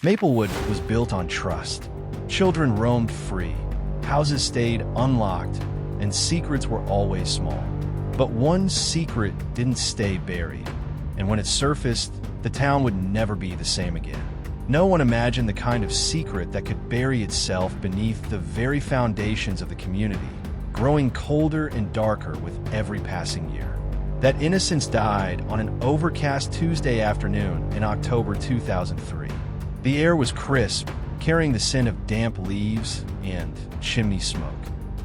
Maplewood was built on trust. Children roamed free, houses stayed unlocked, and secrets were always small. But one secret didn't stay buried, and when it surfaced, the town would never be the same again. No one imagined the kind of secret that could bury itself beneath the very foundations of the community, growing colder and darker with every passing year. That innocence died on an overcast Tuesday afternoon in October 2003. The air was crisp, carrying the scent of damp leaves and chimney smoke.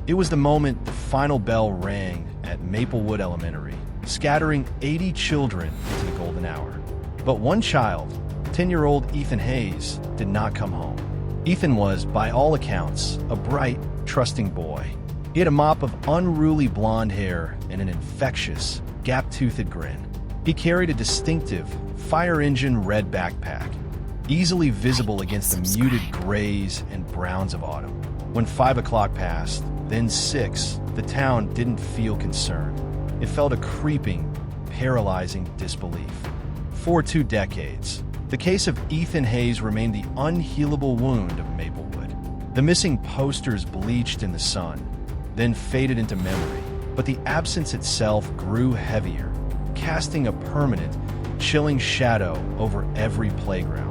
It was the moment the final bell rang at Maplewood Elementary, scattering 80 children into the golden hour. But one child, 10-year-old Ethan Hayes, did not come home. Ethan was, by all accounts, a bright, trusting boy. He had a mop of unruly blonde hair and an infectious, gap-toothed grin. He carried a distinctive, fire-engine red backpack, easily visible against the muted grays and browns of autumn. When 5 o'clock passed, then 6, the town didn't feel concerned. It felt a creeping, paralyzing disbelief. For 2 decades, the case of Ethan Hayes remained the unhealable wound of Maplewood. The missing posters bleached in the sun, then faded into memory, but the absence itself grew heavier, casting a permanent, chilling shadow over every playground,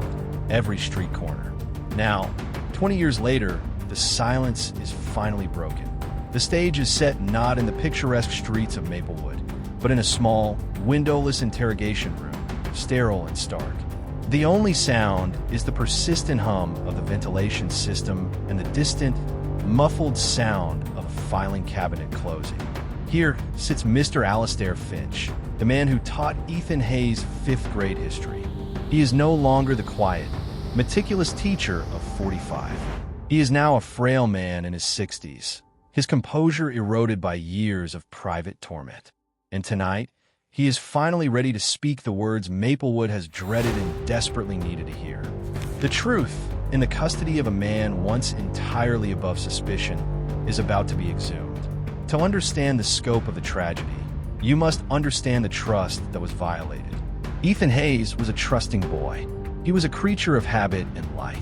every street corner. Now, 20 years later, the silence is finally broken. The stage is set not in the picturesque streets of Maplewood, but in a small, windowless interrogation room, sterile and stark. The only sound is the persistent hum of the ventilation system and the distant, muffled sound of a filing cabinet closing. Here sits Mr. Alastair Finch, the man who taught Ethan Hayes 5th grade history. He is no longer the quiet, meticulous teacher of 45. He is now a frail man in his 60s, his composure eroded by years of private torment. And tonight, he is finally ready to speak the words Maplewood has dreaded and desperately needed to hear. The truth, in the custody of a man once entirely above suspicion, is about to be exhumed. To understand the scope of the tragedy, you must understand the trust that was violated. Ethan Hayes was a trusting boy. He was a creature of habit and light.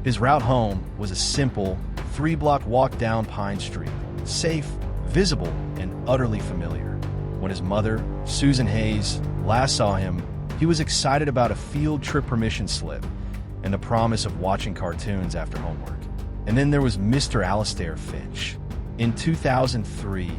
His route home was a simple, 3-block walk down Pine Street, safe, visible, and utterly familiar. When his mother, Susan Hayes, last saw him, he was excited about a field trip permission slip and the promise of watching cartoons after homework. And then there was Mr. Alastair Finch. In 2003,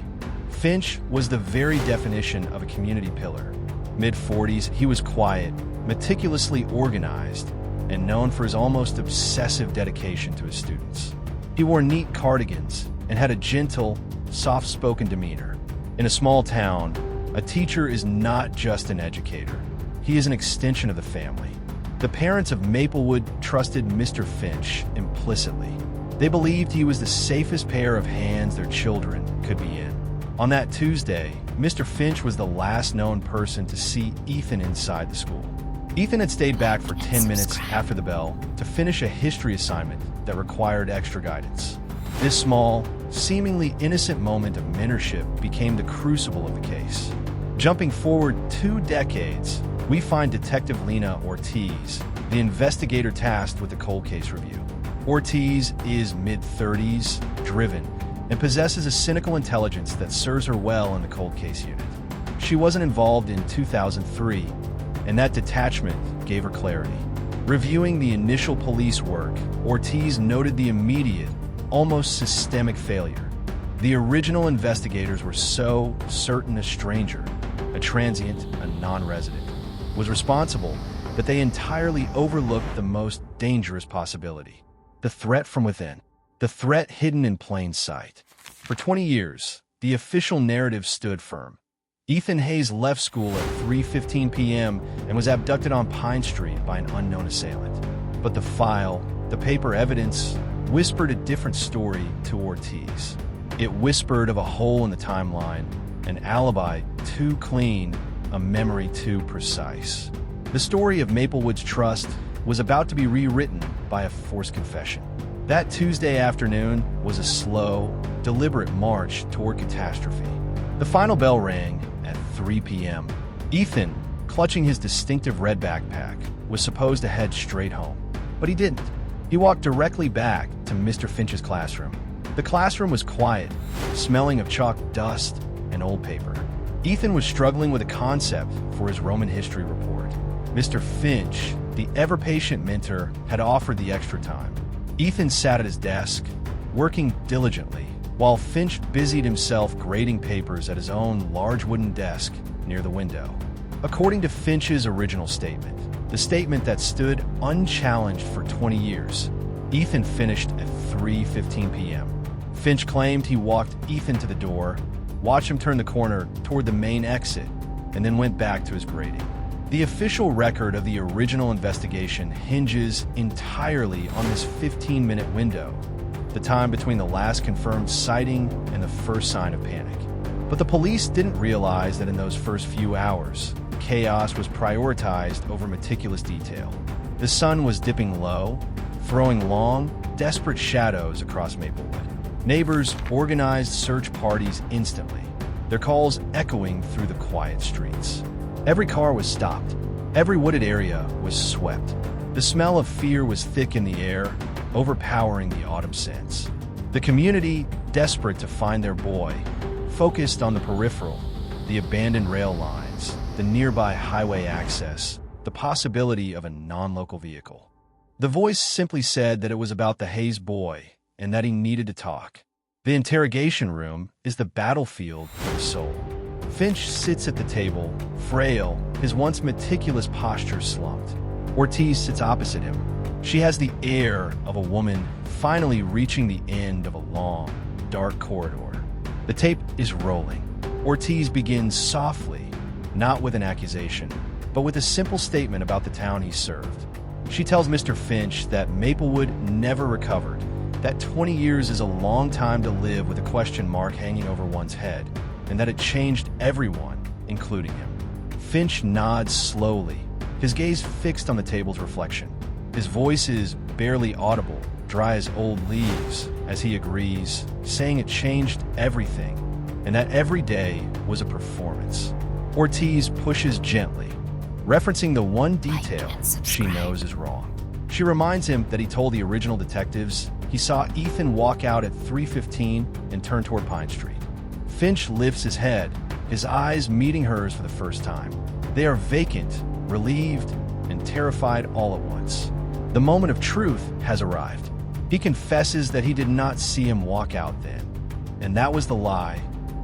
Finch was the very definition of a community pillar. Mid-40s, he was quiet, meticulously organized, and known for his almost obsessive dedication to his students. He wore neat cardigans and had a gentle, soft-spoken demeanor. In a small town, a teacher is not just an educator. He is an extension of the family. The parents of Maplewood trusted Mr. Finch implicitly. They believed he was the safest pair of hands their children could be in. On that Tuesday, Mr. Finch was the last known person to see Ethan inside the school. Ethan had stayed back for 10 minutes after the bell to finish a history assignment that required extra guidance. This small, seemingly innocent moment of mentorship became the crucible of the case. Jumping forward 2 decades, we find Detective Lena Ortiz, the investigator tasked with the cold case review. Ortiz is mid-30s, driven, and possesses a cynical intelligence that serves her well in the cold case unit. She wasn't involved in 2003, and that detachment gave her clarity. Reviewing the initial police work, Ortiz noted the immediate, almost systemic failure. The original investigators were so certain a stranger, a transient, a non-resident, was responsible that they entirely overlooked the most dangerous possibility: the threat from within, the threat hidden in plain sight. For 20 years, the official narrative stood firm. Ethan Hayes left school at 3:15 p.m. and was abducted on Pine Street by an unknown assailant. But the file, the paper evidence, whispered a different story to Ortiz. It whispered of a hole in the timeline, an alibi too clean, a memory too precise. The story of Maplewood's trust was about to be rewritten by a forced confession. That Tuesday afternoon was a slow, deliberate march toward catastrophe. The final bell rang at 3 p.m. Ethan, clutching his distinctive red backpack, was supposed to head straight home. But he didn't. He walked directly back to Mr. Finch's classroom. The classroom was quiet, smelling of chalk dust and old paper. Ethan was struggling with a concept for his Roman history report. Mr. Finch, the ever-patient mentor, had offered the extra time. Ethan sat at his desk, working diligently, while Finch busied himself grading papers at his own large wooden desk near the window. According to Finch's original statement, the statement that stood unchallenged for 20 years, Ethan finished at 3:15 p.m. Finch claimed he walked Ethan to the door, watched him turn the corner toward the main exit, and then went back to his grading. The official record of the original investigation hinges entirely on this 15-minute window, the time between the last confirmed sighting and the first sign of panic. But the police didn't realize that in those first few hours, chaos was prioritized over meticulous detail. The sun was dipping low, throwing long, desperate shadows across Maplewood. Neighbors organized search parties instantly, their calls echoing through the quiet streets. Every car was stopped. Every wooded area was swept. The smell of fear was thick in the air, overpowering the autumn scents. The community, desperate to find their boy, focused on the peripheral, the abandoned rail lines, the nearby highway access, the possibility of a non-local vehicle. The voice simply said that it was about the Hayes boy and that he needed to talk. The interrogation room is the battlefield for the soul. Finch sits at the table, frail, his once meticulous posture slumped. Ortiz sits opposite him. She has the air of a woman finally reaching the end of a long, dark corridor. The tape is rolling. Ortiz begins softly, not with an accusation, but with a simple statement about the town he served. She tells Mr. Finch that Maplewood never recovered, that 20 years is a long time to live with a question mark hanging over one's head, and that it changed everyone, including him. Finch nods slowly, his gaze fixed on the table's reflection. His voice is barely audible, dry as old leaves, as he agrees, saying it changed everything, and that every day was a performance. Ortiz pushes gently, referencing the one detail she knows is wrong. She reminds him that he told the original detectives he saw Ethan walk out at 3:15 and turn toward Pine Street. Finch lifts his head, his eyes meeting hers for the first time. They are vacant, relieved, and terrified all at once. The moment of truth has arrived. He confesses that he did not see him walk out then, and that was the lie,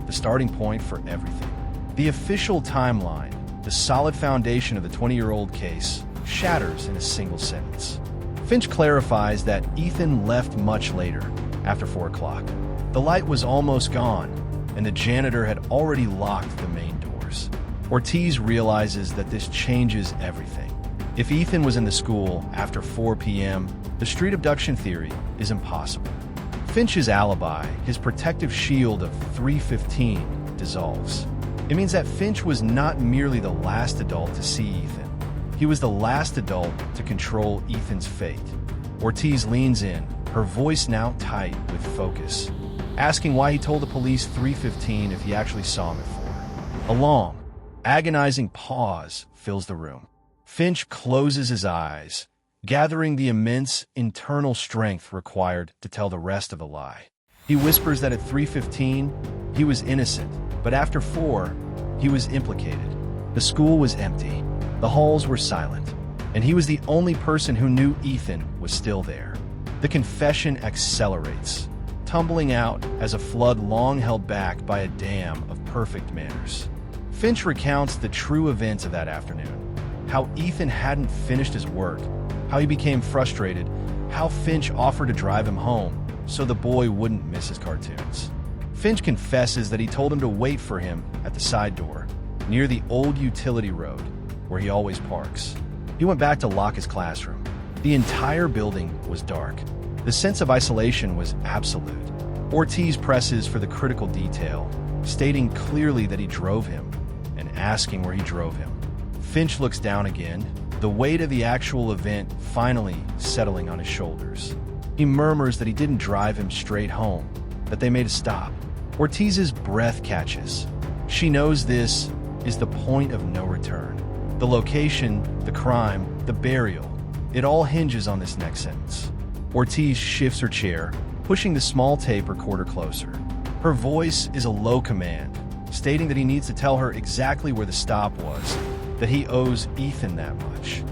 the starting point for everything. The official timeline, the solid foundation of the 20-year-old case, shatters in a single sentence. Finch clarifies that Ethan left much later, after 4 o'clock. The light was almost gone, and the janitor had already locked the main doors. Ortiz realizes that this changes everything. If Ethan was in the school after 4 p.m., the street abduction theory is impossible. Finch's alibi, his protective shield of 3:15, dissolves. It means that Finch was not merely the last adult to see Ethan. He was the last adult to control Ethan's fate. Ortiz leans in, her voice now tight with focus, asking why he told the police 3:15 if he actually saw him at 4. A long, agonizing pause fills the room. Finch closes his eyes, gathering the immense internal strength required to tell the rest of the lie. He whispers that at 3:15, he was innocent, but after 4, he was implicated. The school was empty, the halls were silent, and he was the only person who knew Ethan was still there. The confession accelerates, tumbling out as a flood long held back by a dam of perfect manners. Finch recounts the true events of that afternoon, how Ethan hadn't finished his work, how he became frustrated, how Finch offered to drive him home so the boy wouldn't miss his cartoons. Finch confesses that he told him to wait for him at the side door, near the old utility road, where he always parks. He went back to lock his classroom. The entire building was dark. The sense of isolation was absolute. Ortiz presses for the critical detail, stating clearly that he drove him, and asking where he drove him. Finch looks down again, the weight of the actual event finally settling on his shoulders. He murmurs that he didn't drive him straight home, that they made a stop. Ortiz's breath catches. She knows this is the point of no return. The location, the crime, the burial, It all hinges on this next sentence. Ortiz shifts her chair, pushing the small tape recorder closer. Her voice is a low command, stating that he needs to tell her exactly where the stop was, that he owes Ethan that much.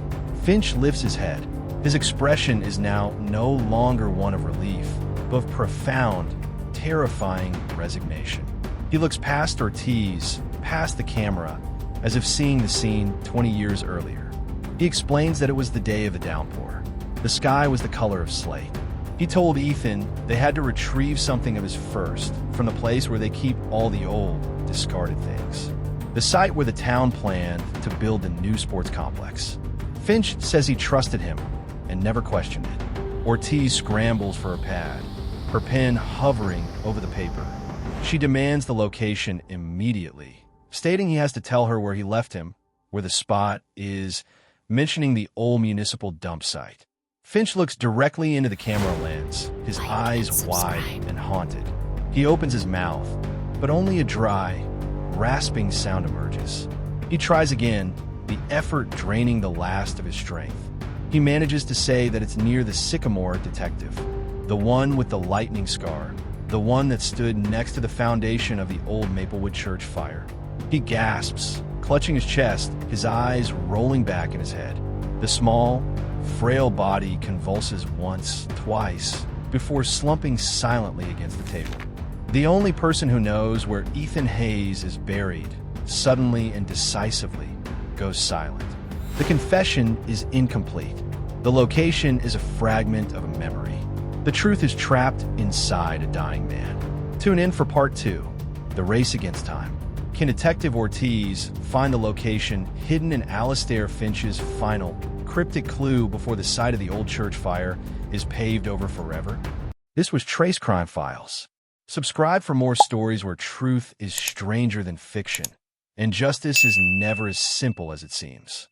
Finch lifts his head. His expression is now no longer one of relief, but of profound, terrifying resignation. He looks past Ortiz, past the camera, as if seeing the scene 20 years earlier. He explains that it was the day of the downpour. The sky was the color of slate. He told Ethan they had to retrieve something of his first from the place where they keep all the old, discarded things. The site where the town planned to build a new sports complex. Finch says he trusted him and never questioned it. Ortiz scrambles for her pad, her pen hovering over the paper. She demands the location immediately, stating he has to tell her where he left him, where the spot is, mentioning the old municipal dump site. Finch looks directly into the camera lens, his eyes wide and haunted. He opens his mouth, but only a dry, rasping sound emerges. He tries again, the effort draining the last of his strength. He manages to say that it's near the Sycamore detective, the one with the lightning scar, the one that stood next to the foundation of the old Maplewood church fire. He gasps, clutching his chest, his eyes rolling back in his head. The small, frail body convulses once, twice, before slumping silently against the table. The only person who knows where Ethan Hayes is buried, suddenly and decisively, goes silent. The confession is incomplete. The location is a fragment of a memory. The truth is trapped inside a dying man. Tune in for part 2, The Race Against Time. Can Detective Ortiz find the location hidden in Alistair Finch's final, cryptic clue before the site of the old church fire is paved over forever? This was Trace Crime Files. Subscribe for more stories where truth is stranger than fiction, and justice is never as simple as it seems.